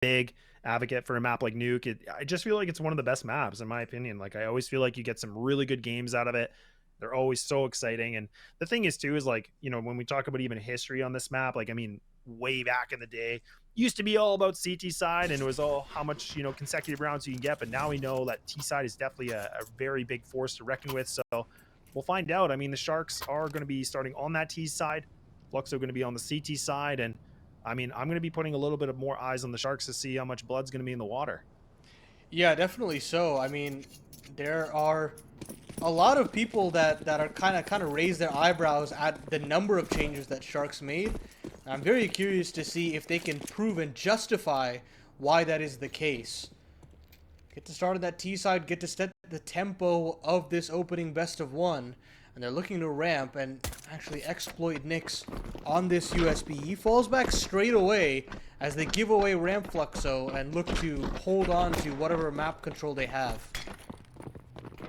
big advocate for a map like Nuke. I just feel like it's one of the best maps in my opinion. Like I always feel like you get some really good games out of it. They're always so exciting. And the thing is too is like, you know, when we talk about even history on this map, like I mean, way back in the day, used to be all about CT side and it was all how much, you know, consecutive rounds you can get. But now we know that T side is definitely a very big force to reckon with. So we'll find out. I mean, the Sharks are going to be starting on that T side. Fluxo going to be on the CT side. And I mean, I'm going to be putting a little bit of more eyes on the Sharks to see how much blood's going to be in the water. Yeah, definitely so. I mean, there are a lot of people that are kind of raise their eyebrows at the number of changes that Sharks made. I'm very curious to see if they can prove and justify why that is the case. Get to start on that T side, get to set the tempo of this opening best of one, and they're looking to ramp and actually exploit Nyx on this USB. He falls back straight away as they give away ramp Fluxo and look to hold on to whatever map control they have.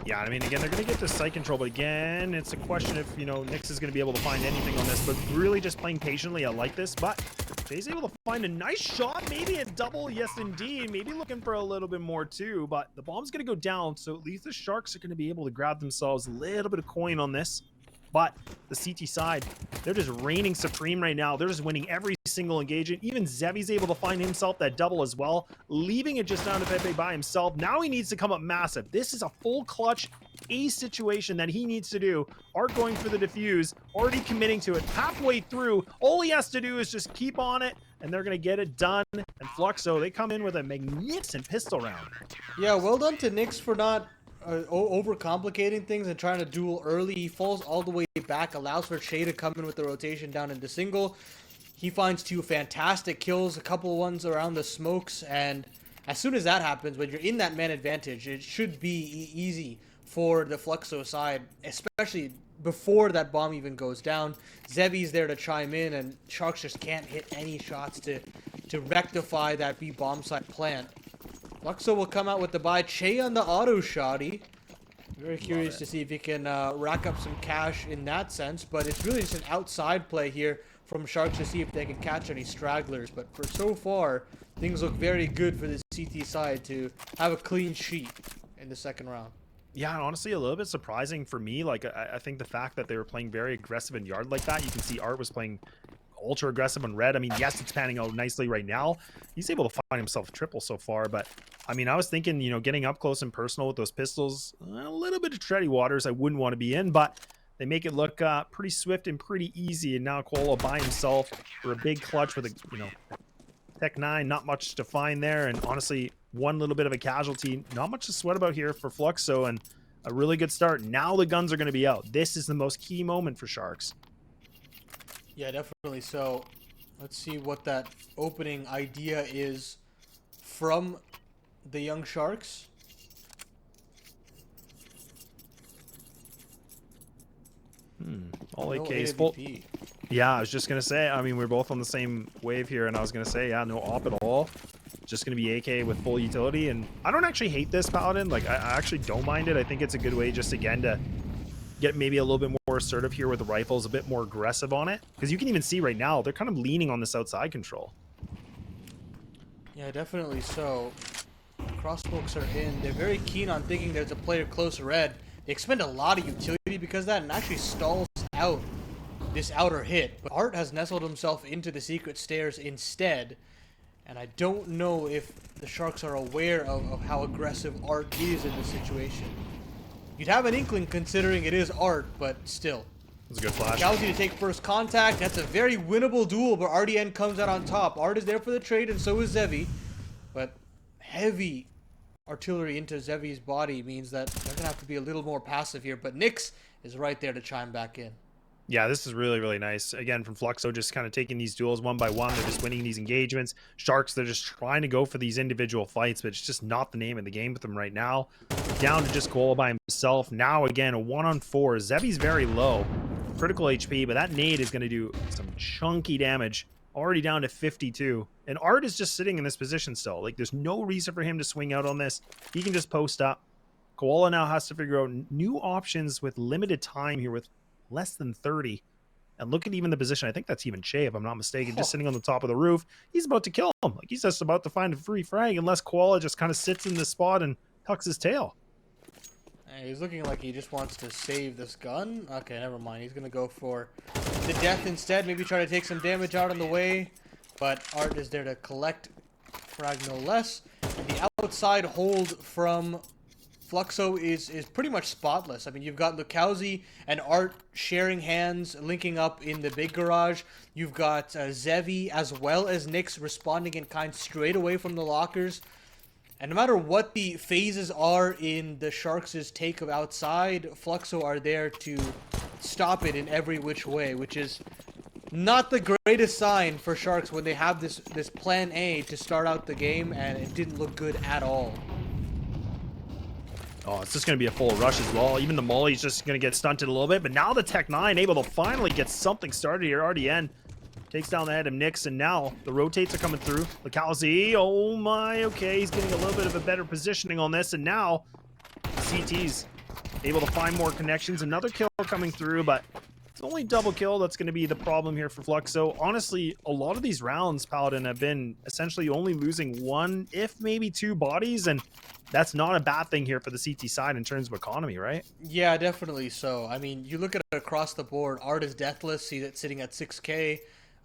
Yeah, I mean, again, they're going to get the site control, but again, it's a question if, you know, Nyx is going to be able to find anything on this, but really just playing patiently, I like this, but Jay's able to find a nice shot, maybe a double, yes indeed, maybe looking for a little bit more too, but the bomb's going to go down, so at least the Sharks are going to be able to grab themselves a little bit of coin on this, but the CT side, they're just reigning supreme right now. They're just winning every single engagement. Even Zevy's able to find himself that double as well, leaving it just down to Pepe by himself. Now he needs to come up massive. This is a full clutch ace situation that he needs to do. Art going for the defuse, already committing to it. Halfway through, all he has to do is just keep on it, and they're going to get it done. And Fluxo, they come in with a magnificent pistol round. Yeah, well done to Nyx for not overcomplicating things and trying to duel early. He falls all the way back, allows for Shay to come in with the rotation down into single. He finds two fantastic kills, a couple ones around the smokes, and as soon as that happens, when you're in that man advantage, it should be easy for the Fluxo side, especially before that bomb even goes down. Zevy's there to chime in, and Sharks just can't hit any shots to rectify that B bomb site plant. Fluxo will come out with the buy. Che on the auto shotty. Very curious to see if he can rack up some cash in that sense, but it's really just an outside play here from Sharks to see if they can catch any stragglers. But for so far, things look very good for the CT side to have a clean sheet in the second round. Yeah, and honestly, a little bit surprising for me. Like, I think the fact that they were playing very aggressive in yard like that, you can see Art was playing ultra aggressive on red. I mean, yes, it's panning out nicely right now. He's able to find himself a triple so far, but I mean, I was thinking, you know, getting up close and personal with those pistols, a little bit of tready waters I wouldn't want to be in, but they make it look pretty swift and pretty easy. And now Koala by himself for a big clutch with a, you know, Tech 9, not much to find there. And honestly, one little bit of a casualty, not much to sweat about here for Fluxo, and a really good start. Now the guns are going to be out. This is the most key moment for Sharks. Yeah, definitely. So let's see what that opening idea is from the young Sharks. All No AKs full. AWP. Yeah, I was just going to say, I mean, we're both on the same wave here, and I was going to say, yeah, no op at all. Just going to be AK with full utility, and I don't actually hate this Paladin. Like, I actually don't mind it. I think it's a good way just, again, to get maybe a little bit more assertive here with the rifles, a bit more aggressive on it. Because you can even see right now, they're kind of leaning on this outside control. Yeah, definitely so. Crossbooks are in. They're very keen on thinking there's a player close red. They expend a lot of utility because of that and actually stalls out this outer hit. But Art has nestled himself into the secret stairs instead. And I don't know if the Sharks are aware of how aggressive Art is in this situation. You'd have an inkling considering it is Art, but still. That's a good flash. Gauzy to take first contact. That's a very winnable duel, but RDN comes out on top. Art is there for the trade, and so is Zevy. But heavy artillery into Zevy's body means that they're going to have to be a little more passive here. But Nyx is right there to chime back in. Yeah, this is really, really nice. Again, from Fluxo, just kind of taking these duels one by one. They're just winning these engagements. Sharks, they're just trying to go for these individual fights, but it's just not the name of the game with them right now. Down to just Koala by himself. Now, again, a 1-on-4. Zevy's very low. Critical HP, but that nade is going to do some chunky damage. Already down to 52. And Art is just sitting in this position still. Like, there's no reason for him to swing out on this. He can just post up. Koala now has to figure out new options with limited time here with less than 30. And look at even the position. I think that's even Che, if I'm not mistaken, just sitting on the top of the roof. He's about to kill him. Like, he's just about to find a free frag unless Koala just kind of sits in this spot and tucks his tail. He's looking like he just wants to save this gun. Okay, never mind. He's going to go for the death instead. Maybe try to take some damage out on the way. But Art is there to collect frag no less. And the outside hold from Fluxo is pretty much spotless. I mean, you've got Lukowski and Art sharing hands, linking up in the big garage. You've got Zevi as well as Nyx responding in kind straight away from the lockers. And no matter what the phases are in the Sharks' take of outside, Fluxo are there to stop it in every which way, which is not the greatest sign for Sharks when they have this plan A to start out the game, and it didn't look good at all. Oh, it's just going to be a full rush as well. Even the Molly's just going to get stunted a little bit, but now the Tech 9 able to finally get something started here. RDN takes down the head of Nyx, and now the rotates are coming through. Lukowski, oh my, okay, he's getting a little bit of a better positioning on this, and now CT's able to find more connections. Another kill coming through, but it's only double kill that's going to be the problem here for Fluxo. Honestly, a lot of these rounds, Paladin, have been essentially only losing one, if maybe two bodies, and that's not a bad thing here for the CT side in terms of economy, right? Yeah, definitely so. I mean, you look at it across the board. Art is deathless, see that sitting at 6k.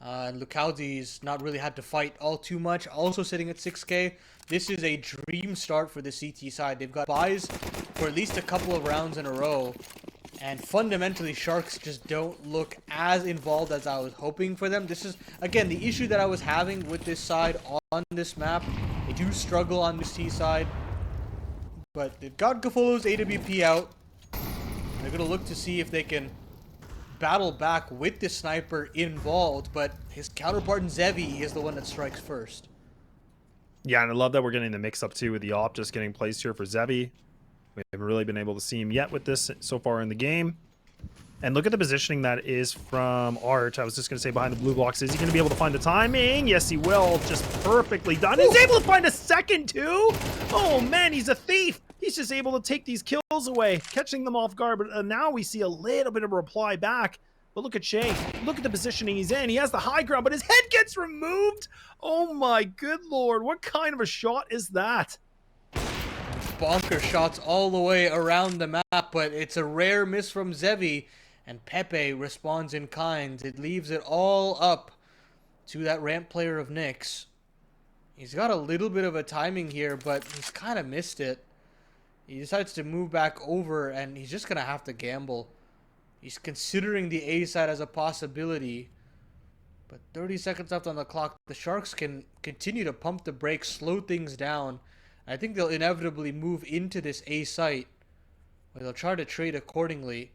And Lukowski's not really had to fight all too much, also sitting at 6k. This is a dream start for the CT side. They've got buys for at least a couple of rounds in a row. And fundamentally, Sharks just don't look as involved as I was hoping for them. This is, again, the issue that I was having with this side on this map. They do struggle on this T side. But they've got Gafolo's AWP out. They're going to look to see if they can battle back with the sniper involved, but his counterpart in Zevi is the one that strikes first. Yeah, and I love that we're getting the mix-up too with the op just getting placed here for Zevi. We haven't really been able to see him yet with this so far in the game. And look at the positioning that is from Art. I was just going to say behind the blue blocks. Is he going to be able to find the timing? Yes, he will. Just perfectly done. He's able to find a second too? Oh man, he's a thief. He's just able to take these kills away, catching them off guard. But now we see a little bit of a reply back. But look at Shay. Look at the positioning he's in. He has the high ground, but his head gets removed. Oh my good lord. What kind of a shot is that? Bonker shots all the way around the map, but it's a rare miss from Zevi. And Pepe responds in kind. It leaves it all up to that ramp player of Nyx. He's got a little bit of a timing here, but he's kind of missed it. He decides to move back over, and he's just going to have to gamble. He's considering the A side as a possibility. But 30 seconds left on the clock. The Sharks can continue to pump the brakes, slow things down. I think they'll inevitably move into this A site, where they'll try to trade accordingly.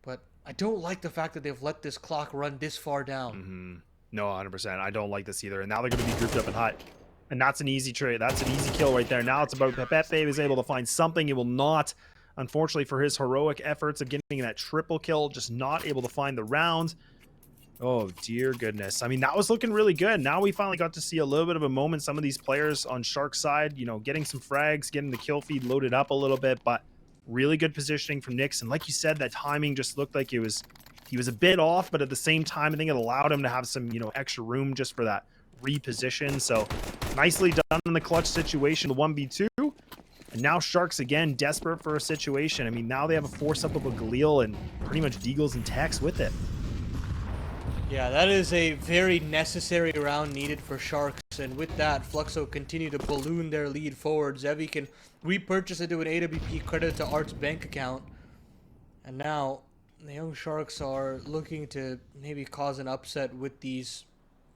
But I don't like the fact that they've let this clock run this far down. No, 100%. I don't like this either. And now they're going to be grouped up in hut. And that's an easy trade. That's an easy kill right there. Now it's about Pepe is able to find something. He will not, unfortunately, for his heroic efforts of getting that triple kill, just not able to find the round. Oh, dear goodness. I mean, that was looking really good. Now we finally got to see a little bit of a moment. Some of these players on Shark's side, you know, getting some frags, getting the kill feed loaded up a little bit, but really good positioning from Nyx. And like you said, that timing just looked like he was a bit off, but at the same time, I think it allowed him to have some, you know, extra room just for that reposition. So nicely done in the clutch situation, the 1v2. And now Sharks again desperate for a situation. I mean, now they have a force up of a Galil and pretty much Deagles and Tex with it. Yeah, that is a very necessary round needed for Sharks, and with that, Fluxo continue to balloon their lead forward. Zevi can repurchase it to an AWP credit to Art's bank account. And now, the young Sharks are looking to maybe cause an upset with these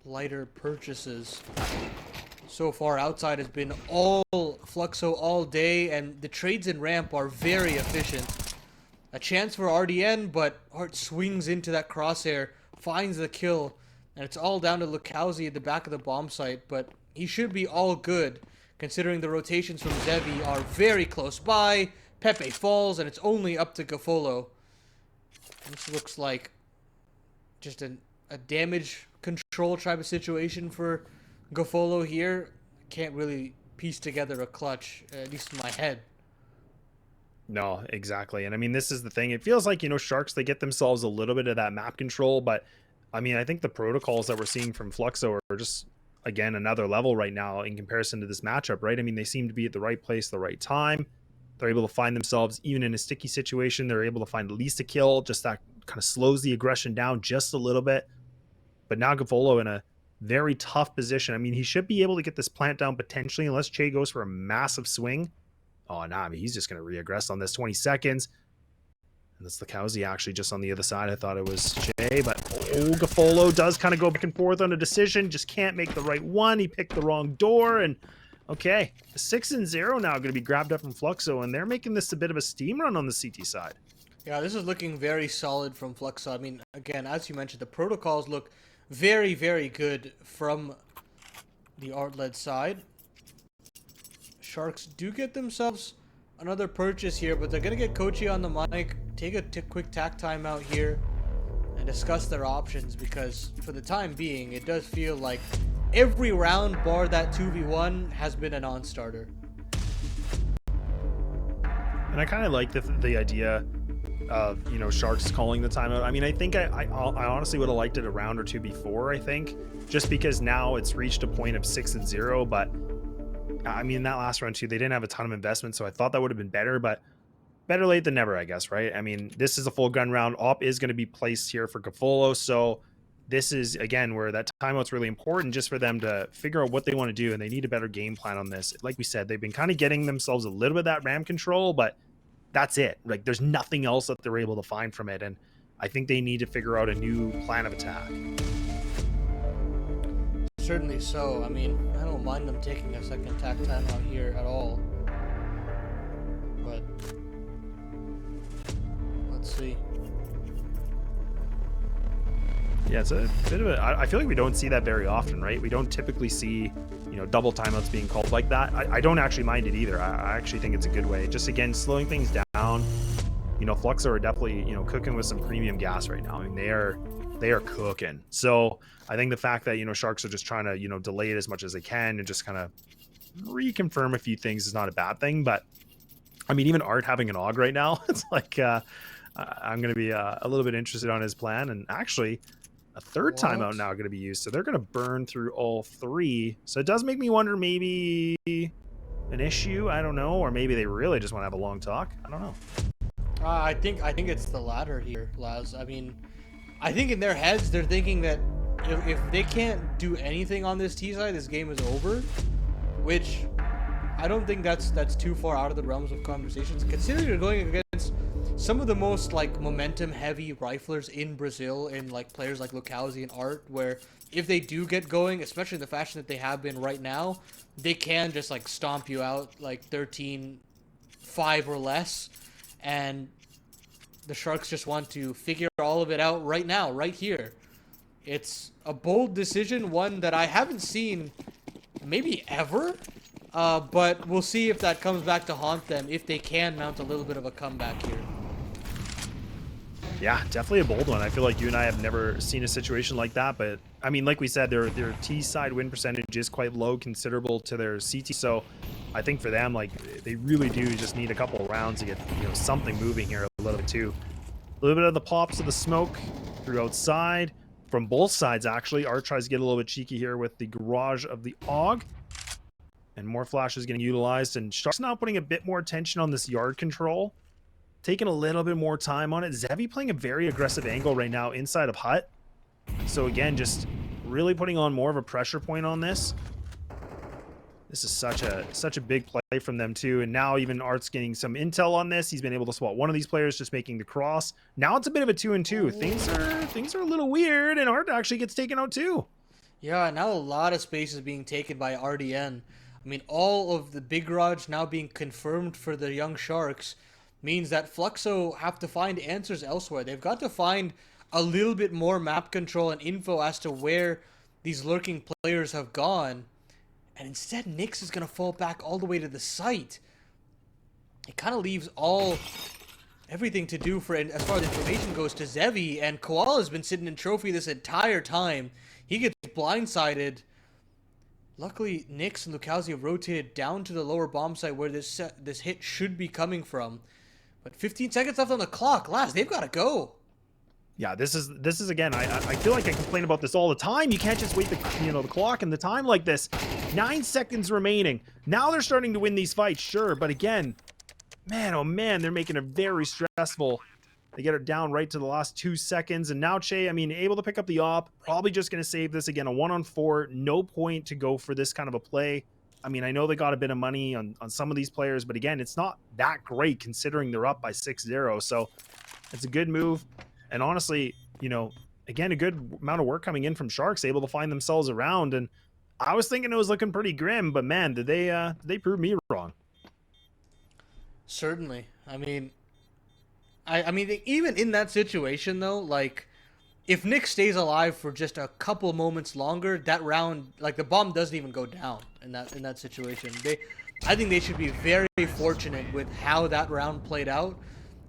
lighter purchases. So far, outside has been all Fluxo all day, and the trades in ramp are very efficient. A chance for RDN, but Art swings into that crosshair, finds the kill, and it's all down to Lukowski at the back of the bomb site, but he should be all good, considering the rotations from Zevi are very close by. Pepe falls, and it's only up to Gafolo. This looks like just a damage control type of situation for Gafolo here. Can't really piece together a clutch, at least in my head. No, exactly. And I mean, this is the thing. It feels like, Sharks, they get themselves a little bit of that map control, but I mean, I think the protocols that we're seeing from Fluxo are just, again, another level right now in comparison to this matchup, right? I mean, they seem to be at the right place, the right time. They're able to find themselves, even in a sticky situation, they're able to find at least a kill. Just that kind of slows the aggression down just a little bit. But now Gavolo in a very tough position. I mean, he should be able to get this plant down potentially, unless Che goes for a massive swing. Oh, nah, I mean, he's just going to re-aggress on this. 20 seconds. And that's the Cowsy actually just on the other side. I thought it was Che, but Gafolo does kind of go back and forth on a decision. Just can't make the right one. He picked the wrong door. And okay, 6-0 now going to be grabbed up from Fluxo, and they're making this a bit of a steam run on the CT side. Yeah, this is looking very solid from Fluxo. I mean, again, as you mentioned, the protocols look very, very good from the art-led side. Sharks do get themselves another purchase here, but they're going to get Kochi on the mic, take a quick tack timeout here, and discuss their options, because for the time being, it does feel like every round bar that 2v1 has been a non-starter. And I kind of like the idea of, Sharks calling the timeout. I mean, I think I honestly would have liked it a round or two before, I think, just because now it's reached a point of 6-0, but I mean, that last round too, they didn't have a ton of investment, so I thought that would have been better, but better late than never, I guess, right? I mean, this is a full gun round. Op is going to be placed here for Gafolo, so this is, again, where that timeout's really important just for them to figure out what they want to do, and they need a better game plan on this. Like we said, they've been kind of getting themselves a little bit of that RAM control, but that's it. Like, there's nothing else that they're able to find from it, and I think they need to figure out a new plan of attack. Certainly so. I mean, I don't mind them taking a second attack timeout here at all. But let's see. Yeah, it's a bit of a... I feel like we don't see that very often, right? We don't typically see, double timeouts being called like that. I don't actually mind it either. I actually think it's a good way. Just, again, slowing things down. Fluxo are definitely, cooking with some premium gas right now. I mean, they are cooking. So I think the fact that, Sharks are just trying to, delay it as much as they can and just kind of reconfirm a few things is not a bad thing. But I mean, even Art having an AUG right now, it's like, I'm going to be a little bit interested on his plan. And actually a third timeout now going to be used. So they're going to burn through all three. So it does make me wonder, maybe an issue. I don't know. Or maybe they really just want to have a long talk. I don't know. I think it's the latter here, Laz. I mean, I think in their heads, they're thinking that if they can't do anything on this T side, this game is over, which I don't think that's too far out of the realms of conversations, considering you're going against some of the most, like, momentum-heavy riflers in Brazil, in, like, players like Lucauzi and Art, where if they do get going, especially in the fashion that they have been right now, they can just, like, stomp you out, like, 13-5 or less, and the Sharks just want to figure all of it out right now, right here. It's a bold decision, one that I haven't seen maybe ever, but we'll see if that comes back to haunt them, if they can mount a little bit of a comeback here. Yeah, definitely a bold one. I feel like you and I have never seen a situation like that, but I mean, like we said, their T side win percentage is quite low, considerable to their CT. So I think for them, like, they really do just need a couple of rounds to get, something moving here a little bit too. A little bit of the pops of the smoke through outside from both sides, actually. Art tries to get a little bit cheeky here with the garage of the AUG. And more flashes getting utilized, and Sharks now putting a bit more attention on this yard control. Taking a little bit more time on it. Zevi playing a very aggressive angle right now inside of Hut. So again, just really putting on more of a pressure point on this. This is such a big play from them too. And now even Art's getting some intel on this. He's been able to spot one of these players just making the cross. Now it's a bit of a 2-2. Things are a little weird, and Art actually gets taken out too. Yeah, now a lot of space is being taken by RDN. I mean, all of the big garage now being confirmed for the young Sharks means that Fluxo have to find answers elsewhere. They've got to find a little bit more map control and info as to where these lurking players have gone. And instead, Nyx is going to fall back all the way to the site. It kind of leaves everything to do for, as far as information goes, to Zevi. And Koala's been sitting in trophy this entire time. He gets blindsided. Luckily, Nyx and Lucauzi have rotated down to the lower bomb site where this hit should be coming from. But 15 seconds left on the clock. Last, they've got to go. Yeah, this is again, I feel like I complain about this all the time. You can't just wait the the clock and the time like this. 9 seconds remaining. Now they're starting to win these fights, sure, but again, man, oh man, they're making it very stressful. They get it down right to the last 2 seconds, and now Che, I mean, able to pick up the op, probably just going to save this again, a 1-on-4. No point to go for this kind of a play. I mean, I know they got a bit of money on some of these players, but again, it's not that great considering they're up by 6-0, so it's a good move. And honestly, again, a good amount of work coming in from Sharks, able to find themselves around. And I was thinking it was looking pretty grim, but man, did they prove me wrong? Certainly. I mean, even in that situation though, like, if Nick stays alive for just a couple moments longer, that round, like, the bomb doesn't even go down in that situation. I think they should be very fortunate with how that round played out.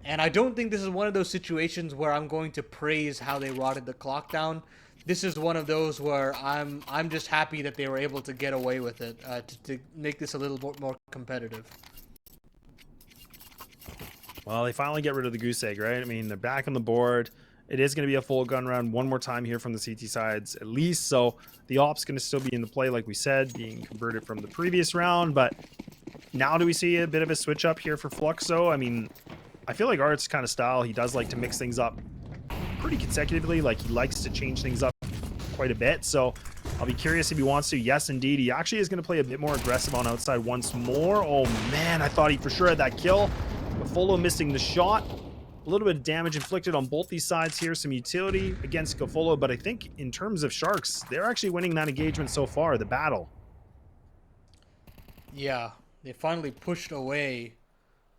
And I don't think this is one of those situations where I'm going to praise how they rotted the clock down. This is one of those where I'm just happy that they were able to get away with it to make this a little bit more competitive. Well, they finally get rid of the goose egg, right? I mean, they're back on the board. It is going to be a full gun round one more time here from the CT sides at least. So the op's going to still be in the play, like we said, being converted from the previous round. But now do we see a bit of a switch up here for Fluxo? I mean, I feel like Art's kind of style, he does like to mix things up pretty consecutively. Like, he likes to change things up quite a bit. So I'll be curious if he wants to. Yes, indeed. He actually is going to play a bit more aggressive on outside once more. Oh, man, I thought he for sure had that kill. Gafolo missing the shot. A little bit of damage inflicted on both these sides here. Some utility against Gafolo. But I think in terms of Sharks, they're actually winning that engagement so far, the battle. Yeah, they finally pushed away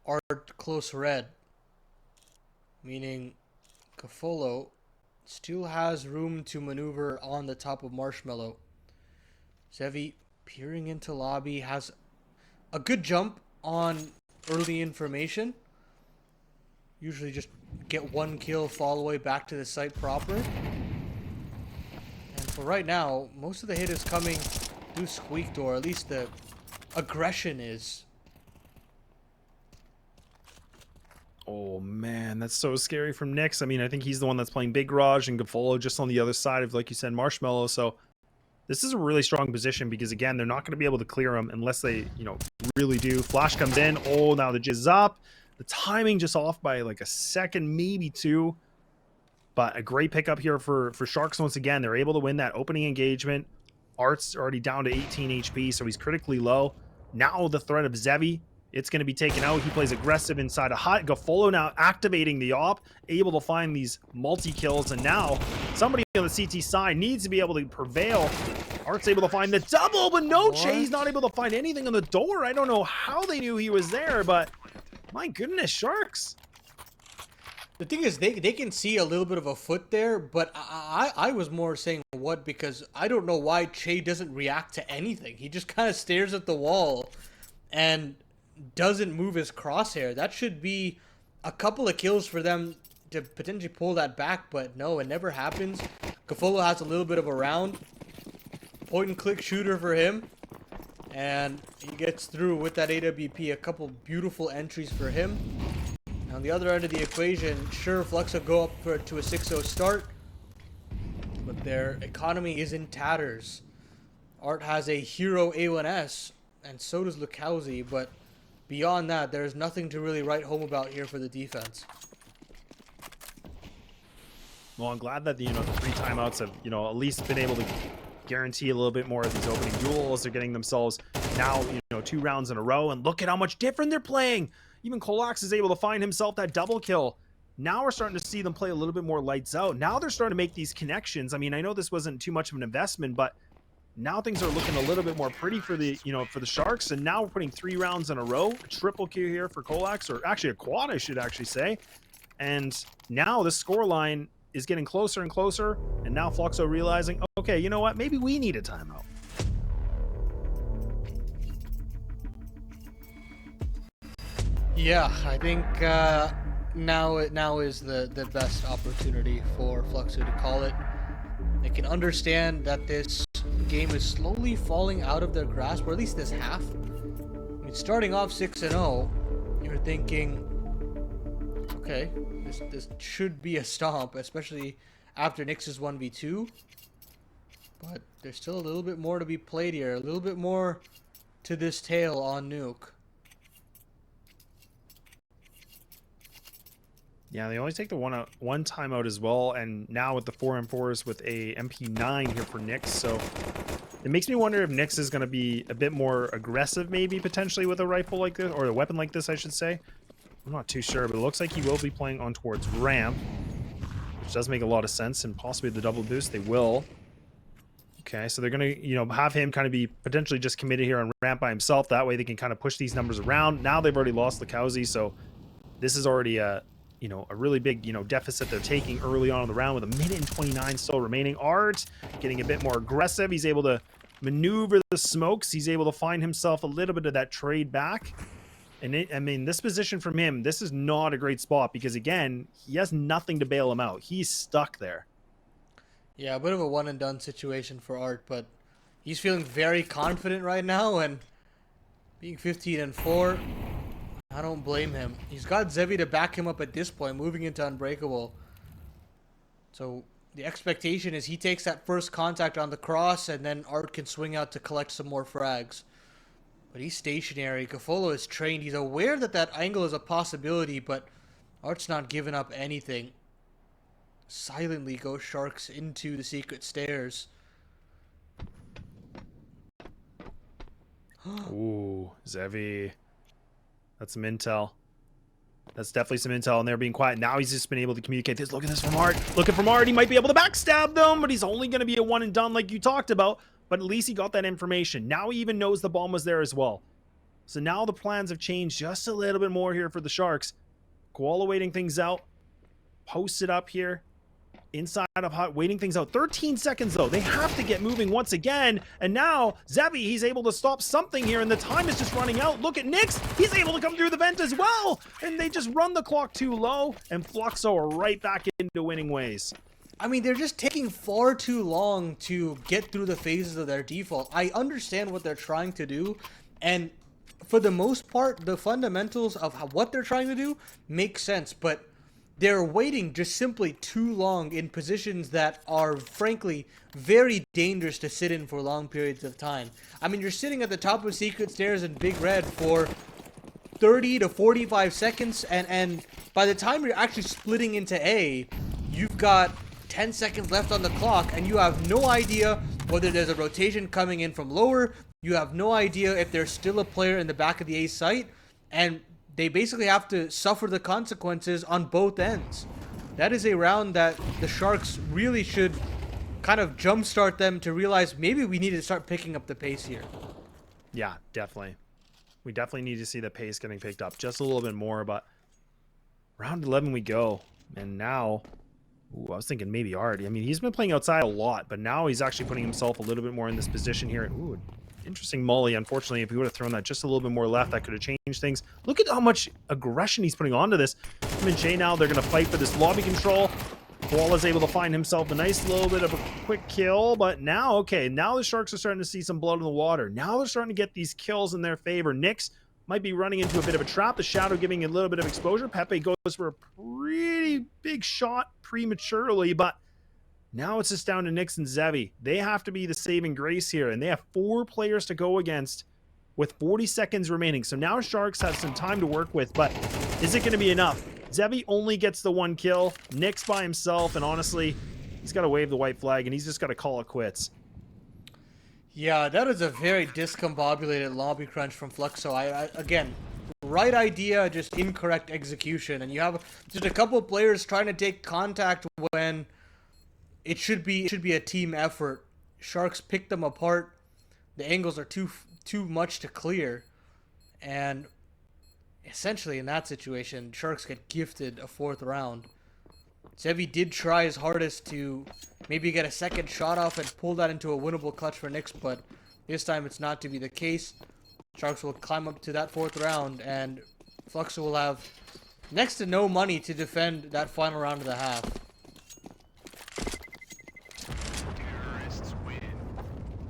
Art close red. Meaning Gafolo still has room to maneuver on the top of Marshmallow. Zevi peering into lobby, has a good jump on early information. Usually just get one kill, fall all the way back to the site proper. And for right now, most of the hit is coming through Squeaked, or at least the aggression is. Oh, man, that's so scary from Nyx. I mean, I think he's the one that's playing Big Garage, and Gafolo just on the other side of, like you said, Marshmallow. So this is a really strong position because, again, they're not going to be able to clear him unless they, really do. Flash comes in. Oh, now the jizz up. The timing just off by like a second, maybe two. But a great pickup here for Sharks once again. They're able to win that opening engagement. Art's already down to 18 HP, so he's critically low. Now the threat of Zevi. It's going to be taken out. He plays aggressive inside a hut. Gafolo now activating the op, able to find these multi-kills. And now somebody on the CT side needs to be able to prevail. Art's able to find the double, but no, Che's not able to find anything on the door. I don't know how they knew he was there, but my goodness, Sharks. The thing is, they can see a little bit of a foot there, but I was more saying what, because I don't know why Che doesn't react to anything. He just kind of stares at the wall and doesn't move his crosshair. That should be a couple of kills for them to potentially pull that back, but no, it never happens. Gafolo has a little bit of a round. Point and click shooter for him. And he gets through with that AWP. A couple beautiful entries for him. On the other end of the equation, sure, Fluxo go up to a 6-0 start, but their economy is in tatters. Art has a hero A1S, and so does Lukowski, but beyond that, there's nothing to really write home about here for the defense. Well, I'm glad that the 3 timeouts have at least been able to guarantee a little bit more of these opening duels. They're getting themselves now 2 rounds in a row, and look at how much different they're playing. Even Kolax is able to find himself that double kill. Now we're starting to see them play a little bit more lights out. Now they're starting to make these connections. I mean, I know this wasn't too much of an investment, but now things are looking a little bit more pretty for the for the Sharks. And now we're putting 3 rounds in a row, a triple kill here for Kolax, or actually a quad, I should actually say. And now the scoreline is getting closer and closer. And now Fluxo realizing, okay, you know what? Maybe we need a timeout. Yeah, I think now is the best opportunity for Fluxo to call it. They can understand that this game is slowly falling out of their grasp, or at least this half. I mean, starting off 6-0, you're thinking, Okay, this should be a stomp, especially after Nyx's 1v2. But there's still a little bit more to be played here. A little bit more to this tale on Nuke. Yeah, they only take the one timeout as well, and now with the 4M4s with a MP9 here for Nyx, so it makes me wonder if Nyx is going to be a bit more aggressive, maybe potentially with a rifle like this, or a weapon like this, I should say. I'm not too sure, but it looks like he will be playing on towards ramp, which does make a lot of sense, and possibly the double boost they will. Okay, so they're going to, have him kind of be potentially just committed here on ramp by himself. That way they can kind of push these numbers around. Now they've already lost Lakowski, so this is already a really big, deficit they're taking early on in the round with a minute and 29 still remaining. Art getting a bit more aggressive. He's able to maneuver the smokes. He's able to find himself a little bit of that trade back. And this position from him, this is not a great spot because, again, he has nothing to bail him out. He's stuck there. Yeah, a bit of a one and done situation for Art, but he's feeling very confident right now, and being 15-4, I don't blame him. He's got Zevi to back him up at this point, moving into Unbreakable. So the expectation is he takes that first contact on the cross, and then Art can swing out to collect some more frags. But he's stationary. Gafolo is trained. He's aware that that angle is a possibility, but Art's not giving up anything. Silently goes Sharks into the secret stairs. Ooh, Zevi. That's some intel. That's definitely some intel, and they're being quiet. Now he's just been able to communicate this. Look at this from Art. Looking from Art. He might be able to backstab them, but he's only going to be a one and done like you talked about. But at least he got that information. Now he even knows the bomb was there as well. So now the plans have changed just a little bit more here for the Sharks. Koala waiting things out. Posted up here. Inside of hut, waiting things out. 13 seconds though. They have to get moving once again. And now Zevi, he's able to stop something here, and the time is just running out. Look at Nyx. He's able to come through the vent as well. And they just run the clock too low, and Fluxo are right back into winning ways. I mean, they're just taking far too long to get through the phases of their default. I understand what they're trying to do, and for the most part, the fundamentals of what they're trying to do make sense, but they're waiting just simply too long in positions that are, frankly, very dangerous to sit in for long periods of time. I mean, you're sitting at the top of secret stairs in Big Red for 30 to 45 seconds, and by the time you're actually splitting into A, you've got 10 seconds left on the clock, and you have no idea whether there's a rotation coming in from lower. You have no idea if there's still a player in the back of the A site, and they basically have to suffer the consequences on both ends. That is a round that the Sharks really should kind of jumpstart them to realize maybe we need to start picking up the pace here. Yeah, definitely. We definitely need to see the pace getting picked up just a little bit more, but round 11 we go. And now, I was thinking maybe Art. I mean, he's been playing outside a lot, but now he's actually putting himself a little bit more in this position here. Ooh, interesting molly. Unfortunately, if he would have thrown that just a little bit more left, that could have changed things. Look at how much aggression he's putting onto this. Him and Jay now, they're going to fight for this lobby control. Koala's able to find himself a nice little bit of a quick kill, but now, okay, now the Sharks are starting to see some blood in the water. Now they're starting to get these kills in their favor. Nyx might be running into a bit of a trap. The Shadow giving a little bit of exposure. Pepe goes for a pretty big shot prematurely, but now it's just down to Nyx and Zevi. They have to be the saving grace here, and they have 4 players to go against with 40 seconds remaining. So now Sharks have some time to work with, but is it going to be enough? Zevi only gets the 1 kill. Nyx by himself, and honestly, he's got to wave the white flag, and he's just got to call it quits. Yeah, that is a very discombobulated lobby crunch from Fluxo. Again, right idea, just incorrect execution, and you have just a couple of players trying to take contact when it should be a team effort. Sharks pick them apart. The angles are too much to clear, and essentially in that situation, Sharks get gifted a 4th round. Zevi did try his hardest to maybe get a second shot off and pull that into a winnable clutch for Nyx, but this time it's not to be the case. Sharks will climb up to that 4th round, and Fluxo will have next to no money to defend that final round of the half.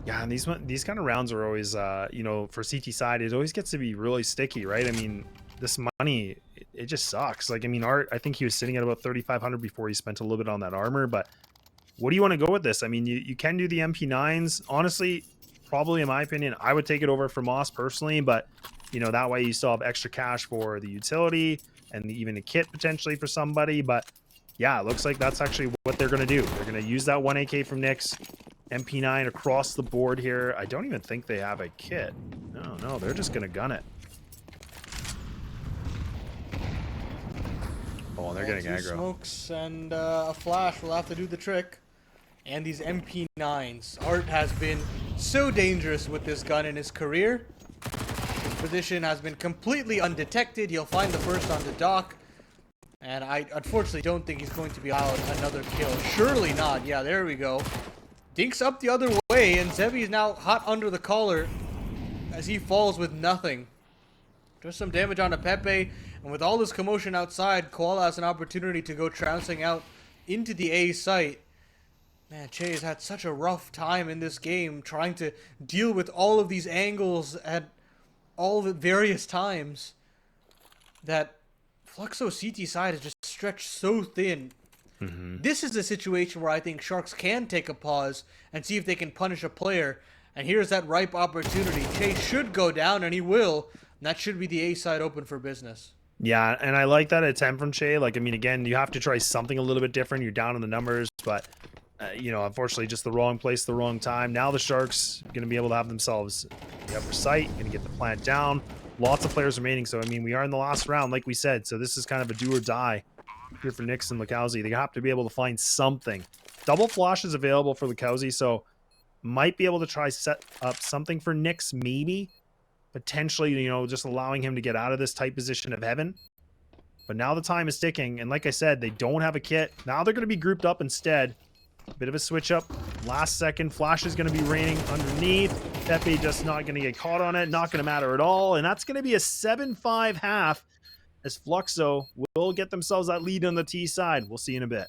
Yeah, and these kind of rounds are always, for CT side, it always gets to be really sticky, right? I mean, this money, it just sucks. Like, I mean, Art, I think he was sitting at about 3,500 before he spent a little bit on that armor, but what do you want to go with this? I mean, you can do the MP9s. Honestly, probably in my opinion, I would take it over for Moss personally, but you know, that way you still have extra cash for the utility and even a kit potentially for somebody. But yeah, it looks like that's actually what they're going to do. They're going to use that 1 AK from Nyx, MP9 across the board here. I don't even think they have a kit. No, they're just going to gun it. Oh, and they're getting aggro. Smokes and a flash will have to do the trick. And these MP9s. Art has been so dangerous with this gun in his career. His position has been completely undetected. He'll find the first on the dock. And I unfortunately don't think he's going to be out another kill. Surely not. Yeah, there we go. Dinks up the other way, and Zevi is now hot under the collar as he falls with nothing. Just some damage on a Pepe, and with all this commotion outside, Koala has an opportunity to go trouncing out into the A site. Man, Che has had such a rough time in this game, trying to deal with all of these angles at all the various times, that Fluxo CT side is just stretched so thin. This is a situation where I think Sharks can take a pause and see if they can punish a player. And here's that ripe opportunity. Che should go down, and he will. And that should be the A side open for business. Yeah, and I like that attempt from Che. Like, I mean, again, you have to try something a little bit different. You're down in the numbers, but, you know, unfortunately, just the wrong place, the wrong time. Now the Sharks are going to be able to have themselves the upper site, going to get the plant down. Lots of players remaining, so, I mean, we are in the last round, like we said. So this is kind of a do or die here for Nyx and Lakowski. They have to be able to find something. Double flash is available for Lakowski, so might be able to try set up something for Nyx, maybe. Potentially, you know, just allowing him to get out of this tight position of heaven. But now the time is ticking, and like I said, they don't have a kit. Now they're going to be grouped up instead. Bit of a switch up. Last second, flash is going to be raining underneath. Pepe just not going to get caught on it. Not going to matter at all. And that's going to be a 7-5 half as Fluxo will get themselves that lead on the T side. We'll see in a bit.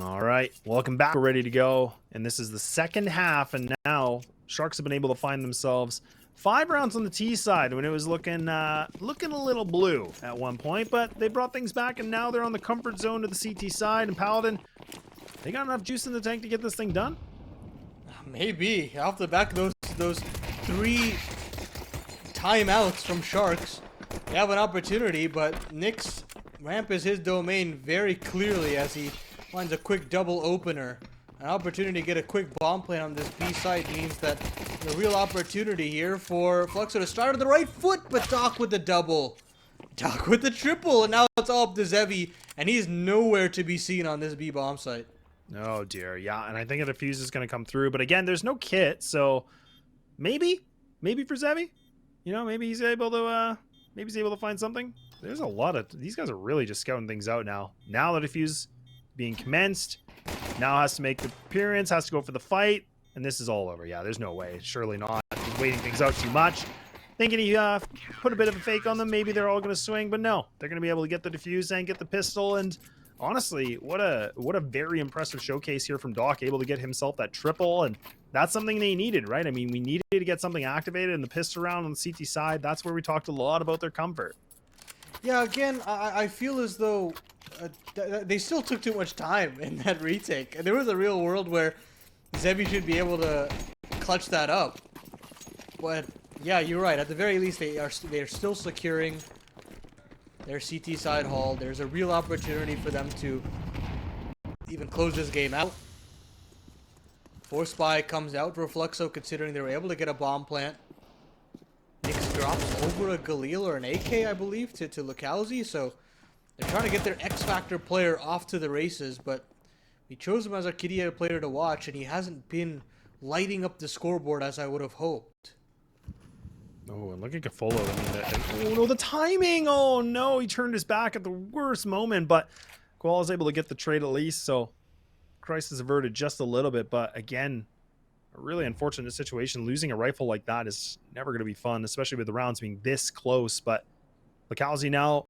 All right, welcome back. We're ready to go, and this is the second half, and now Sharks have been able to find themselves 5 rounds on the T side when it was looking a little blue at one point, but they brought things back, and now they're on the comfort zone to the CT side, and Paladin, they got enough juice in the tank to get this thing done? Maybe. Off the back of those 3 timeouts from Sharks, they have an opportunity, but Nick's ramp is his domain very clearly as he finds a quick double opener. An opportunity to get a quick bomb plant on this B side means that the real opportunity here for Fluxo to start on the right foot, but Doc with the double. Doc with the triple, and now it's all up to Zevi, and he's nowhere to be seen on this B bomb site. Oh dear, yeah, and I think a defuse is going to come through, but again, there's no kit, so maybe for Zevi, you know, maybe he's able to find something. There's a lot of these guys are really just scouting things out now. Now the defuse being commenced, now has to make the appearance, has to go for the fight, and this is all over. Yeah, there's no way, surely not. He's waiting things out too much, thinking he put a bit of a fake on them. Maybe they're all going to swing, but no, they're going to be able to get the defuse and get the pistol. And honestly, what a very impressive showcase here from Doc, able to get himself that triple, and that's something they needed, right? I mean, we needed to get something activated in the pistol round on the CT side. That's where we talked a lot about their comfort. Yeah, again, I feel as though they still took too much time in that retake. And there was a real world where Zevi should be able to clutch that up. But yeah, you're right. At the very least, they are still securing their CT side haul. There's a real opportunity for them to even close this game out. Force Spy comes out for Fluxo, considering they were able to get a bomb plant. Nix drops over a Galil or an AK, I believe, to Lukowski, so they're trying to get their X-Factor player off to the races, but we chose him as our Kidia player to watch, and he hasn't been lighting up the scoreboard as I would have hoped. Oh, and look at Gafolo. I mean, oh no, the timing! Oh no, he turned his back at the worst moment, but Qual is able to get the trade at least, so crisis averted just a little bit, but again, a really unfortunate situation. Losing a rifle like that is never going to be fun, especially with the rounds being this close. But Lukowski now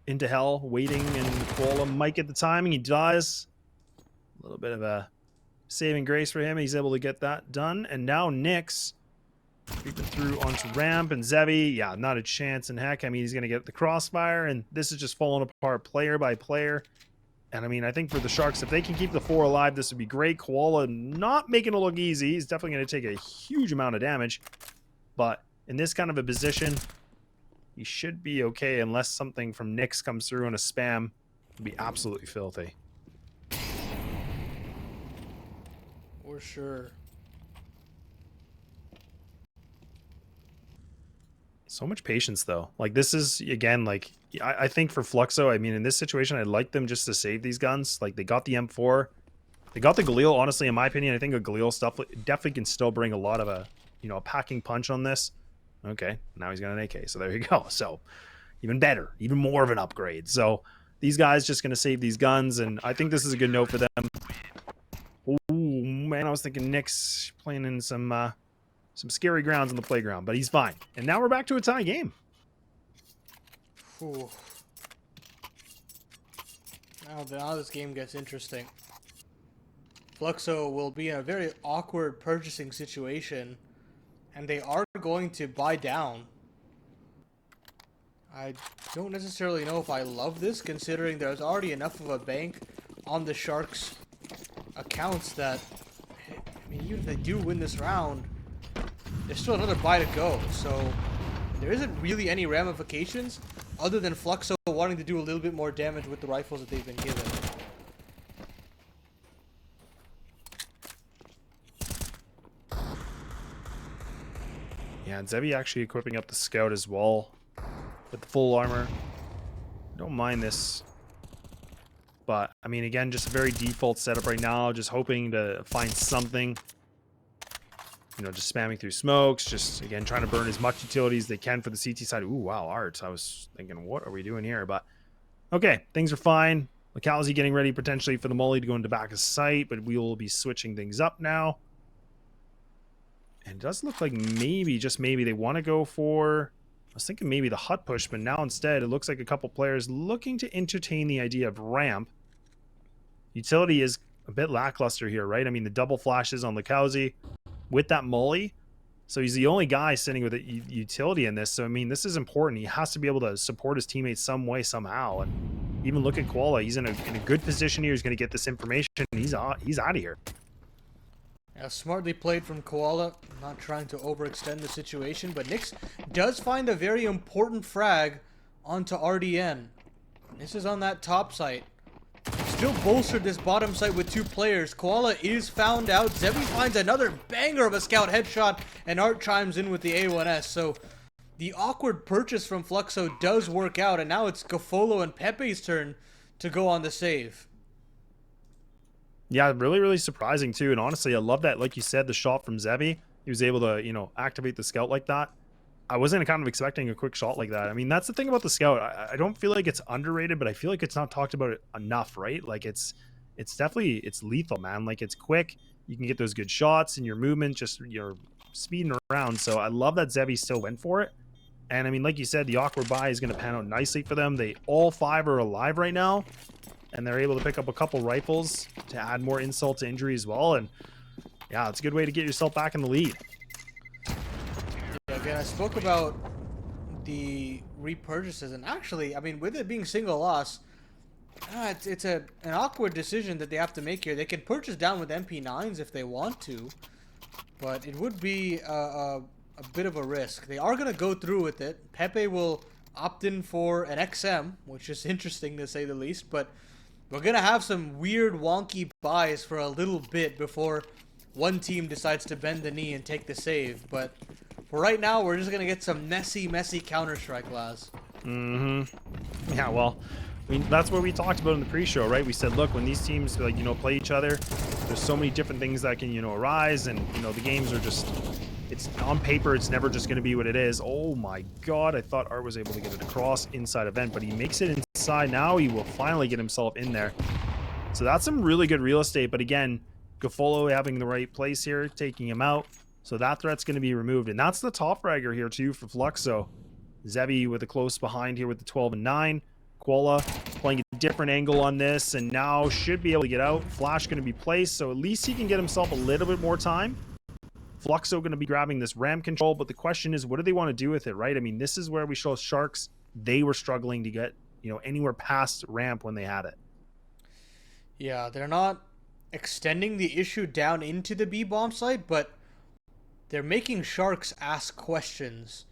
into hell, waiting, and Koala might get the timing. He does. A little bit of a saving grace for him. He's able to get that done. And now Nyx creeping through onto ramp, and Zevi, yeah, not a chance in heck. I mean, he's going to get the crossfire, and this is just falling apart player by player. And I mean, I think for the Sharks, if they can keep the 4 alive, this would be great. Koala not making it look easy. He's definitely going to take a huge amount of damage. But in this kind of a position, he should be okay unless something from Nyx comes through in a spam. It would be absolutely filthy. For sure. So much patience, though. Like, this is, again, like, I think for Fluxo, I mean, in this situation, I'd like them just to save these guns. Like, they got the M4. They got the Galil. Honestly, in my opinion, I think a Galil stuff definitely can still bring a lot of a packing punch on this. Okay, now he's got an AK, so there you go. So, even better. Even more of an upgrade. So, these guys just going to save these guns, and I think this is a good note for them. Oh, man, I was thinking Nyx playing in some scary grounds in the playground, but he's fine. And now we're back to a tie game. Ooh. Now this game gets interesting. Fluxo will be in a very awkward purchasing situation, and they are going to buy down. I don't necessarily know if I love this, considering there's already enough of a bank on the Sharks' accounts that, I mean, even if they do win this round, there's still another buy to go, so there isn't really any ramifications other than Fluxo wanting to do a little bit more damage with the rifles that they've been given. Yeah, and Zevi actually equipping up the Scout as well with the full armor. Don't mind this. But, I mean, again, just a very default setup right now. Just hoping to find something. You know, just spamming through smokes. Just, again, trying to burn as much utility as they can for the CT side. Ooh, wow, Art. I was thinking, what are we doing here? But, okay, things are fine. Lukowski getting ready potentially for the molly to go into back of sight. But we will be switching things up now. And it does look like maybe, just maybe, they want to go for... I was thinking maybe the hut push, but now instead it looks like a couple players looking to entertain the idea of ramp. Utility is a bit lackluster here, right? I mean, the double flashes on Lakowski with that molly. So he's the only guy sitting with a utility in this. So, I mean, this is important. He has to be able to support his teammates some way, somehow. And even look at Koala. He's in a good position here. He's going to get this information. He's out of here. Yeah, smartly played from Koala. Not trying to overextend the situation. But Nyx does find a very important frag onto RDN. This is on that top site. Still bolstered this bottom site with 2 players. Koala is found out. Zevi finds another banger of a scout headshot, and Art chimes in with the A1S. So the awkward purchase from Fluxo does work out, and now it's Gafolo and Pepe's turn to go on the save. Yeah, really, really surprising too. And honestly, I love that, like you said, the shot from Zevi. He was able to, you know, activate the scout like that. I wasn't kind of expecting a quick shot like that. I mean, that's the thing about the scout. I don't feel like it's underrated, but I feel like it's not talked about enough, right? Like it's definitely, it's lethal, man. Like it's quick. You can get those good shots and your movement, just you're speeding around. So I love that Zevi still went for it. And I mean, like you said, the awkward buy is going to pan out nicely for them. They all 5 are alive right now, and they're able to pick up a couple rifles to add more insult to injury as well. And yeah, it's a good way to get yourself back in the lead. Again, I spoke about the repurchases, and actually, I mean, with it being single loss, it's an awkward decision that they have to make here. They can purchase down with MP9s if they want to, but it would be a bit of a risk. They are going to go through with it. Pepe will opt in for an XM, which is interesting to say the least, but we're going to have some weird, wonky buys for a little bit before one team decides to bend the knee and take the save, but for right now, we're just going to get some messy Counter-Strike, Laz. Yeah, well, I mean, that's what we talked about in the pre-show, right? We said, look, when these teams, like, you know, play each other, there's so many different things that can, you know, arise, and, you know, the games are just, it's on paper, it's never just going to be what it is. Oh my God, I thought Art was able to get it across inside event, but he makes it inside now. He will finally get himself in there. So that's some really good real estate, but again, Gafolo having the right place here, taking him out. So that threat's going to be removed. And that's the top fragger here, too, for Fluxo. Zevi with a close behind here with the 12 and 9. Koala playing a different angle on this, and now should be able to get out. Flash going to be placed, so at least he can get himself a little bit more time. Fluxo going to be grabbing this ram control, but the question is, what do they want to do with it, right? I mean, this is where we show Sharks. They were struggling to get, you know, anywhere past ramp when they had it. Yeah, they're not extending the issue down into the B bomb site, but they're making Sharks ask questions.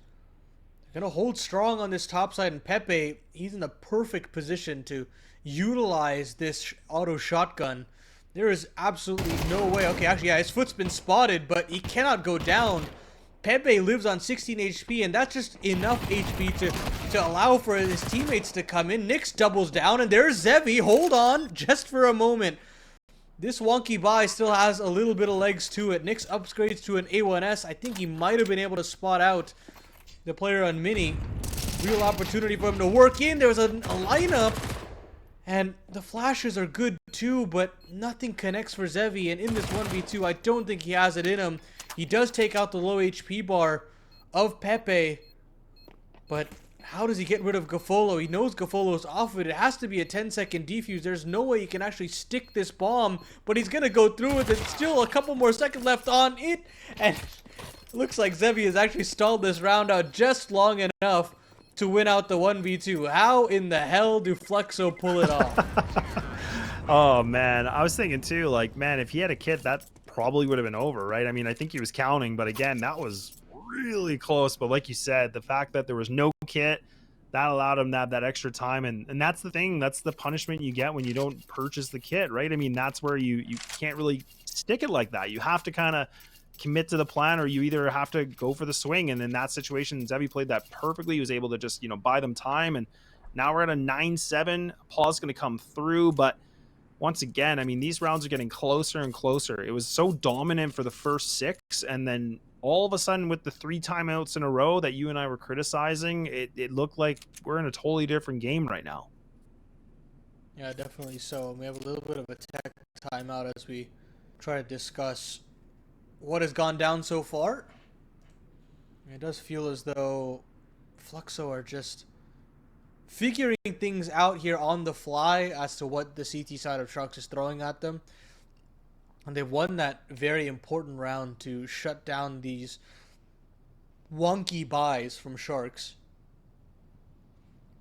They're going to hold strong on this top side, and Pepe, he's in the perfect position to utilize this auto shotgun. There is absolutely no way. Okay, actually, yeah, his foot's been spotted, but he cannot go down. Pepe lives on 16 HP, and that's just enough HP to allow for his teammates to come in. Nyx doubles down, and there's Zevi. Hold on just for a moment. This wonky buy still has a little bit of legs to it. Nyx upgrades to an A1S. I think he might have been able to spot out the player on Mini. Real opportunity for him to work in. There was a lineup, and the flashes are good too, but nothing connects for Zevi. And in this 1v2, I don't think he has it in him. He does take out the low HP bar of Pepe, but how does he get rid of Gafolo? He knows Gafolo's off of it. It has to be a 10-second defuse. There's no way he can actually stick this bomb, but he's going to go through with it. Still a couple more seconds left on it, and it looks like Zevi has actually stalled this round out just long enough to win out the 1v2. How in the hell do Fluxo pull it off? Oh, man. I was thinking, too, like, man, if he had a kit, that probably would have been over, right? I mean, I think he was counting, but again, that was really close. But like you said, the fact that there was no kit, that allowed him to have that extra time, and that's the thing, that's the punishment you get when you don't purchase the kit, right? I mean, that's where you can't really stick it like that. You have to kind of commit to the plan, or you either have to go for the swing. And in that situation, Zevi played that perfectly. He was able to just, you know, buy them time, and now we're at a 9-7. Paul's going to come through, but once again, I mean, these rounds are getting closer and closer. It was so dominant for the first 6, and then all of a sudden with the 3 timeouts in a row that you and I were criticizing, it looked like we're in a totally different game right now. Yeah, definitely so. We have a little bit of a tech timeout as we try to discuss what has gone down so far. It does feel as though Fluxo are just figuring things out here on the fly as to what the CT side of Sharks is throwing at them. And they won that very important round to shut down these wonky buys from Sharks.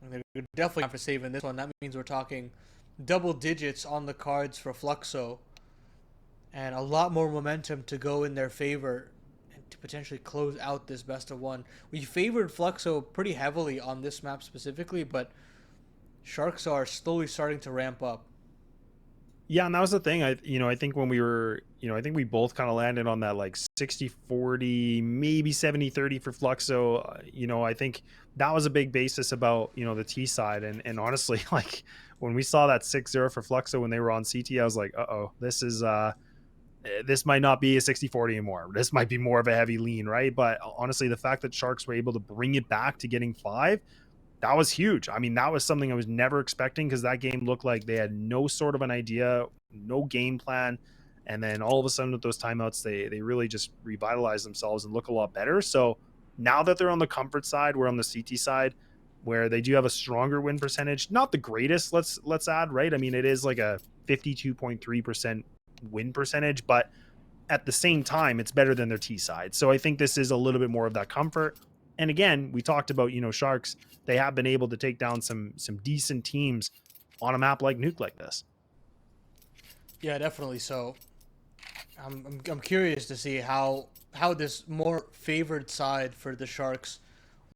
And they're definitely not for saving this one. That means we're talking double digits on the cards for Fluxo. And a lot more momentum to go in their favor and to potentially close out this best of one. We favored Fluxo pretty heavily on this map specifically, but Sharks are slowly starting to ramp up. Yeah, and that was the thing. I think when we were, I think we both kind of landed on that like 60-40, maybe 70-30 for Fluxo. I think that was a big basis about, the T side. And honestly, like when we saw that 6-0 for Fluxo when they were on CT, I was like, uh-oh, this might not be a 60-40 anymore. This might be more of a heavy lean, right? But honestly, the fact that Sharks were able to bring it back to getting 5, that was huge. I mean, that was something I was never expecting because that game looked like they had no sort of an idea, no game plan. And then all of a sudden with those timeouts, they really just revitalized themselves and look a lot better. So now that they're on the comfort side, we're on the CT side where they do have a stronger win percentage. Not the greatest, let's add, right? I mean, it is like a 52.3% win percentage, but at the same time, it's better than their T side. So I think this is a little bit more of that comfort. And again, we talked about, Sharks, they have been able to take down some decent teams on a map like Nuke like this. Yeah, definitely so. I'm curious to see how this more favored side for the Sharks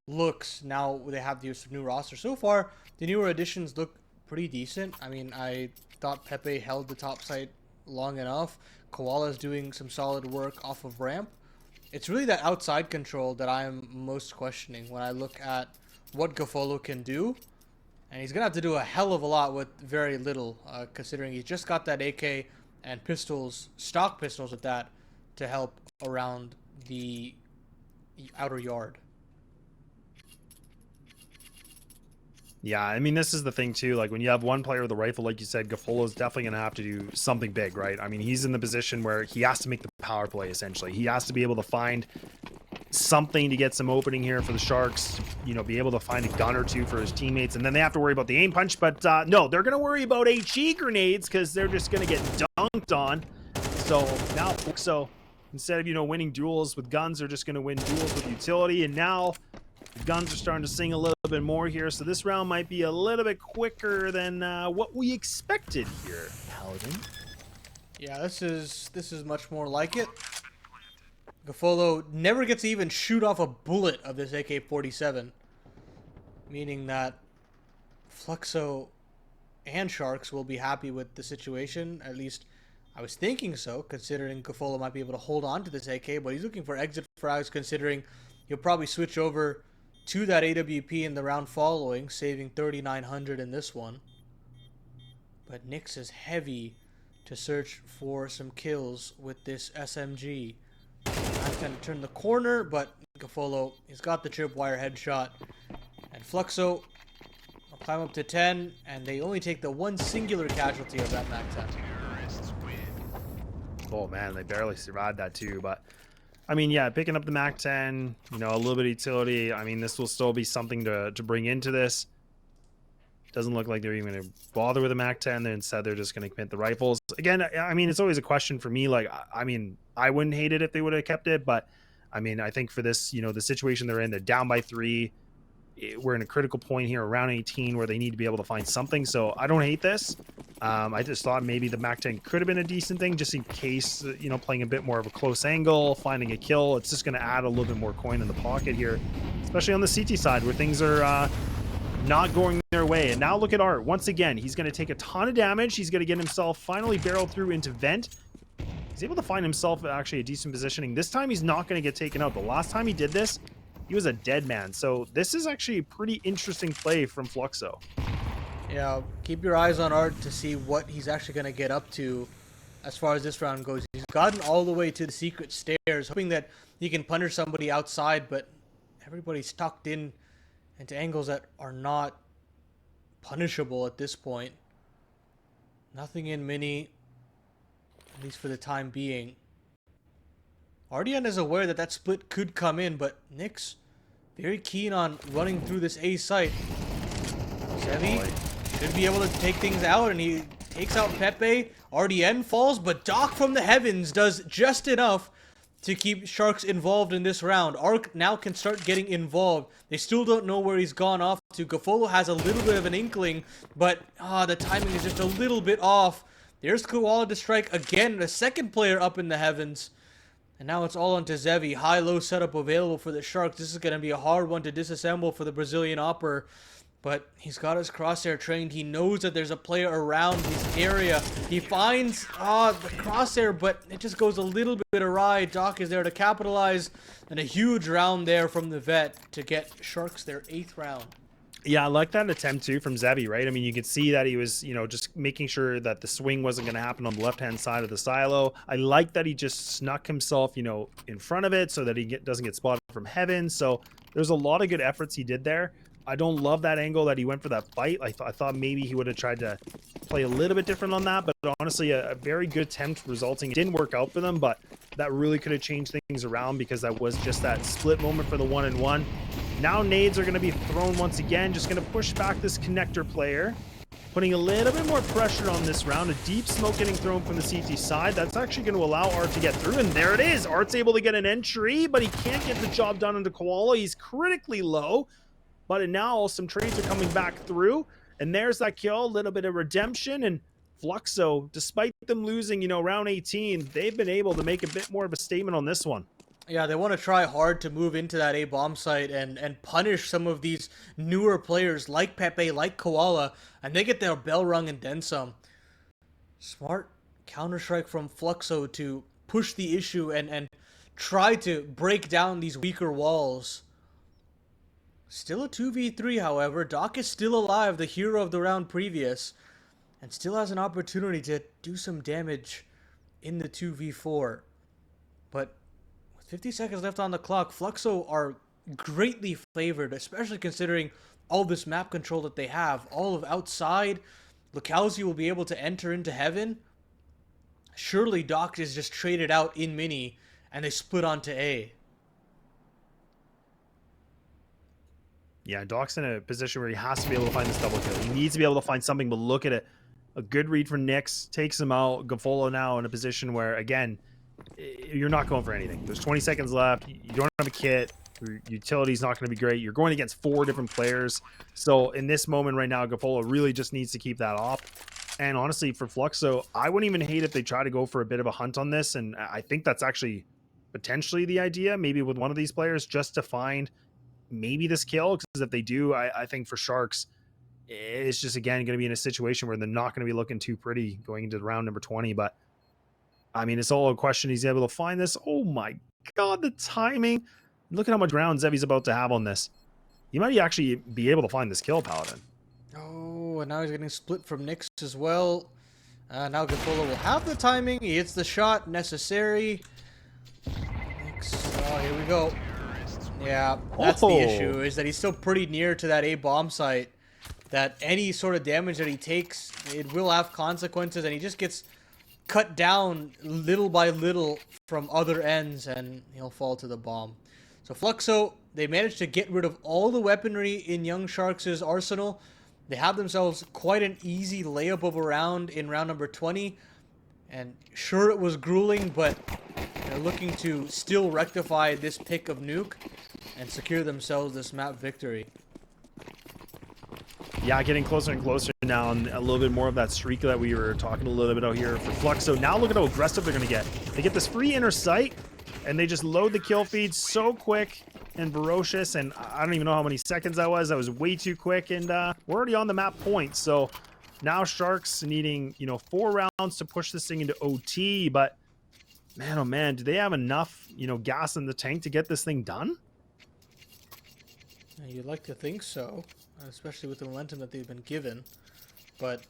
looks now they have this new roster. So far, the newer additions look pretty decent. I mean, I thought Pepe held the top side long enough. Koala's doing some solid work off of ramp. It's really that outside control that I'm most questioning when I look at what Gafolo can do. And he's going to have to do a hell of a lot with very little, considering he's just got that AK and pistols, stock pistols at that, to help around the outer yard. Yeah, I mean, this is the thing, too. Like, when you have one player with a rifle, like you said, Gafolo is definitely going to have to do something big, right? I mean, he's in the position where he has to make the power play, essentially. He has to be able to find something to get some opening here for the Sharks, be able to find a gun or two for his teammates, and then they have to worry about the aim punch. But, no, they're going to worry about HE grenades because they're just going to get dunked on. So now, instead of, winning duels with guns, they're just going to win duels with utility. And now the guns are starting to sing a little bit more here, so this round might be a little bit quicker than what we expected here, Paladin. Yeah, this is much more like it. Gafolo never gets to even shoot off a bullet of this AK-47, meaning that Fluxo and Sharks will be happy with the situation. At least I was thinking so, considering Gafolo might be able to hold on to this AK, but he's looking for exit frags, considering he'll probably switch over to that AWP in the round following, saving 3,900 in this one. But Nyx is heavy to search for some kills with this SMG. I'm going to turn the corner, but Gafolo, he's got the tripwire headshot. And Fluxo will climb up to 10, and they only take the one singular casualty of that Mac 10. Oh, man, they barely survived that, too, but I mean, yeah, picking up the Mac 10, a little bit of utility. I mean, this will still be something to bring into this. Doesn't look like they're even going to bother with a Mac 10. Instead, they're just going to commit the rifles. Again, I mean, it's always a question for me. Like, I mean, I wouldn't hate it if they would have kept it. But, I mean, I think for this, the situation they're in, they're down by 3. We're in a critical point here around 18 where they need to be able to find something. So I don't hate this. I just thought maybe the Mac 10 could have been a decent thing just in case, playing a bit more of a close angle, finding a kill. It's just going to add a little bit more coin in the pocket here, especially on the CT side where things are not going their way. And now look at Art. Once again, he's going to take a ton of damage. He's going to get himself finally barreled through into vent. He's able to find himself actually a decent positioning. This time he's not going to get taken out. The last time he did this, he was a dead man. So this is actually a pretty interesting play from Fluxo. Yeah, keep your eyes on Art to see what he's actually going to get up to as far as this round goes. He's gotten all the way to the secret stairs, hoping that he can punish somebody outside, but everybody's tucked in into angles that are not punishable at this point. Nothing in mini, at least for the time being. Ardian is aware that that split could come in, but Nyx very keen on running through this A site. Sevi should be able to take things out, and he takes out Pepe. RDN falls, but Doc from the heavens does just enough to keep Sharks involved in this round. Arc now can start getting involved. They still don't know where he's gone off to. Gafolo has a little bit of an inkling, but the timing is just a little bit off. There's Koala to strike again, the second player up in the heavens. And now it's all onto Zevi. High-low setup available for the Sharks. This is going to be a hard one to disassemble for the Brazilian Opper. But he's got his crosshair trained. He knows that there's a player around his area. He finds the crosshair, but it just goes a little bit awry. Doc is there to capitalize. And a huge round there from the vet to get Sharks their 8th round. Yeah, I like that attempt too from Zevi, right? I mean, you could see that he was, just making sure that the swing wasn't going to happen on the left-hand side of the silo. I like that he just snuck himself, in front of it so that he doesn't get spotted from heaven. So there's a lot of good efforts he did there. I don't love that angle that he went for that fight. I thought maybe he would have tried to play a little bit different on that, but honestly, a very good attempt resulting. It didn't work out for them, but that really could have changed things around because that was just that split moment for the 1-and-1. Now nades are going to be thrown once again, just going to push back this connector player, putting a little bit more pressure on this round. A deep smoke getting thrown from the CT side. That's actually going to allow Art to get through, and there it is. Art's able to get an entry, but he can't get the job done into Koala. He's critically low. But now some trades are coming back through, and there's that kill, a little bit of redemption, and Fluxo, despite them losing, round 18, they've been able to make a bit more of a statement on this one. Yeah, they want to try hard to move into that A-bomb site and punish some of these newer players like Pepe, like Koala, and they get their bell rung and then some. Smart counter-strike from Fluxo to push the issue and try to break down these weaker walls. Still a 2v3, however. Doc is still alive, the hero of the round previous, and still has an opportunity to do some damage in the 2v4. But with 50 seconds left on the clock, Fluxo are greatly favored, especially considering all this map control that they have. All of outside, Lukowski will be able to enter into heaven. Surely Doc is just traded out in mini, and they split onto A. Yeah, Doc's in a position where he has to be able to find this double kill. He needs to be able to find something, but look at it. A good read for Nyx, takes him out. Gafolo now in a position where, again, you're not going for anything. There's 20 seconds left. You don't have a kit. Your utility's not going to be great. You're going against 4 different players. So in this moment right now, Gafolo really just needs to keep that off. And honestly, for Fluxo, I wouldn't even hate if they try to go for a bit of a hunt on this. And I think that's actually potentially the idea, maybe with one of these players, just to find maybe this kill, because if they do, I think for Sharks, it's just, again, going to be in a situation where they're not going to be looking too pretty going into round number 20. But, I mean, it's all a question. He's able to find this. Oh, my God, the timing. Look at how much ground Zevi's about to have on this. He might actually be able to find this kill, Paladin. Oh, and now he's getting split from Nyx as well. Now Gafolo will have the timing. He hits the shot necessary. Nyx, oh, here we go. Yeah, that's the issue, is that he's still pretty near to that A-bomb site, that any sort of damage that he takes, it will have consequences, and he just gets cut down little by little from other ends, and he'll fall to the bomb. So Fluxo, they managed to get rid of all the weaponry in Young Sharks' arsenal. They have themselves quite an easy layup of a round in round number 20, and sure, it was grueling, but they're looking to still rectify this pick of Nuke and secure themselves this map victory. Yeah, getting closer and closer now, and a little bit more of that streak that we were talking a little bit about here for Fluxo. Now look at how aggressive they're going to get. They get this free inner sight, and they just load the kill feed so quick and ferocious, and I don't even know how many seconds that was. That was way too quick, and we're already on the map point. So now Sharks needing, 4 rounds to push this thing into OT, but man, oh man, do they have enough, gas in the tank to get this thing done? You'd like to think so, especially with the momentum that they've been given. But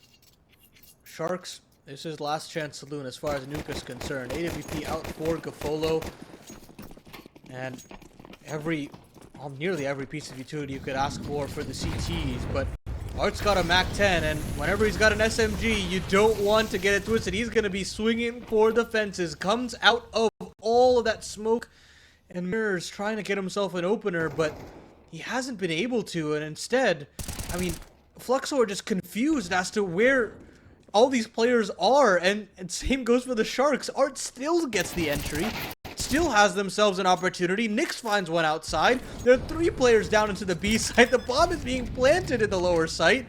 Sharks, this is last chance saloon as far as Nuke is concerned. AWP out for Gafolo, and nearly every piece of utility you could ask for the CTs. But Art's got a MAC-10, and whenever he's got an SMG, you don't want to get it twisted. He's going to be swinging for the fences. Comes out of all of that smoke and mirrors, trying to get himself an opener, but he hasn't been able to, and instead, I mean, Fluxo are just confused as to where all these players are, and same goes for the Sharks. Art still gets the entry, still has themselves an opportunity. Nyx finds one outside. There are 3 players down into the B site. The bomb is being planted in the lower site.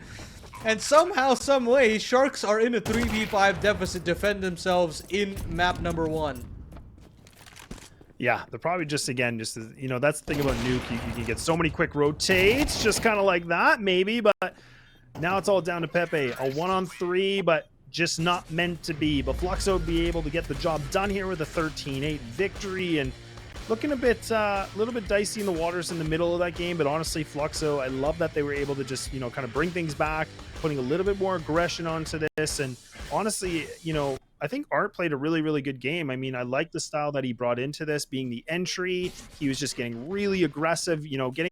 And somehow, some way, Sharks are in a 3v5 deficit, defend themselves in map number 1. Yeah, they're probably just, again, just, you know, that's the thing about Nuke. You can get so many quick rotates, just kind of like that, maybe, but now it's all down to Pepe. A 1-on-3, but just not meant to be. But Fluxo would be able to get the job done here with a 13-8 victory, and looking a little bit dicey in the waters in the middle of that game. But honestly, Fluxo, I love that they were able to just, you know, kind of bring things back, putting a little bit more aggression onto this. And honestly, you know, I think Art played a really, really good game. I mean, I like the style that he brought into this, being the entry. He was just getting really aggressive, you know, getting